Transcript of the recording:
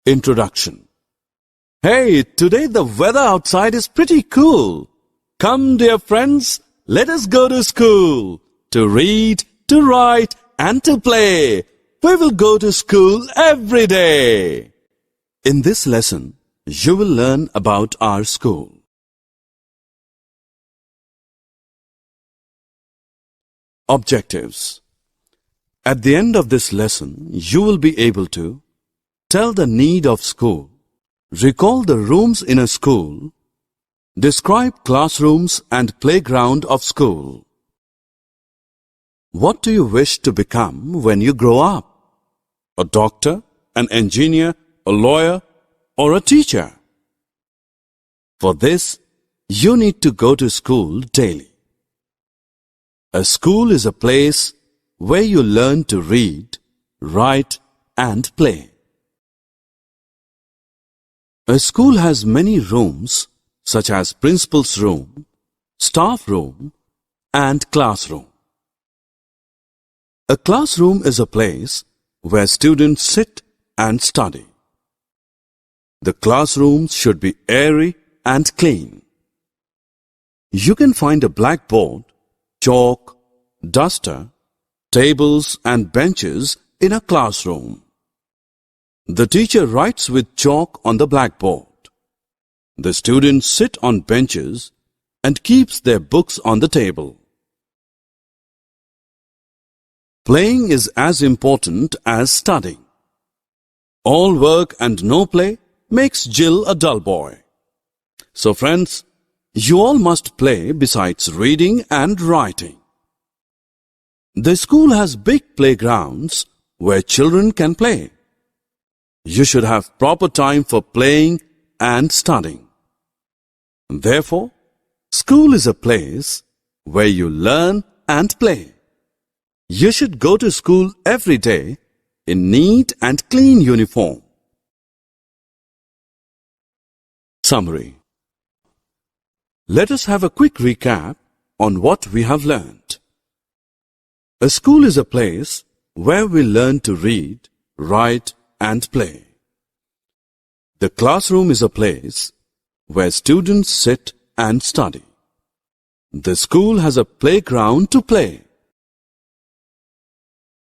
Introduction. Hey, today the weather outside is pretty cool. Come, dear friends, let us go to school to read, to write, and to play. We will go to school every day. In this lesson, you will learn about our school. Objectives. At the end of this lesson, you will be able to tell the need of school, recall the rooms in a school, describe classrooms and playground of school. What do you wish to become when you grow up? A doctor, an engineer, a lawyer, or a teacher? For this, you need to go to school daily. A school is a place where you learn to read, write, and play. A school has many rooms such as principal's room, staff room, and classroom. A classroom is a place where students sit and study. The classrooms should be airy and clean. You can find a blackboard, chalk, duster, tables and benches in a classroom. The teacher writes with chalk on the blackboard. The students sit on benches and keeps their books on the table. Playing is as important as studying. All work and no play makes Jill a dull boy. So friends, you all must play besides reading and writing. The school has big playgrounds where children can play. You should have proper time for playing and studying. Therefore, school is a place where you learn and play. You should go to school every day in neat and clean uniform. Summary. Let us have a quick recap on what we have learned. A school is a place where we learn to read, write, and play. The classroom is a place where students sit and study. The school has a playground to play.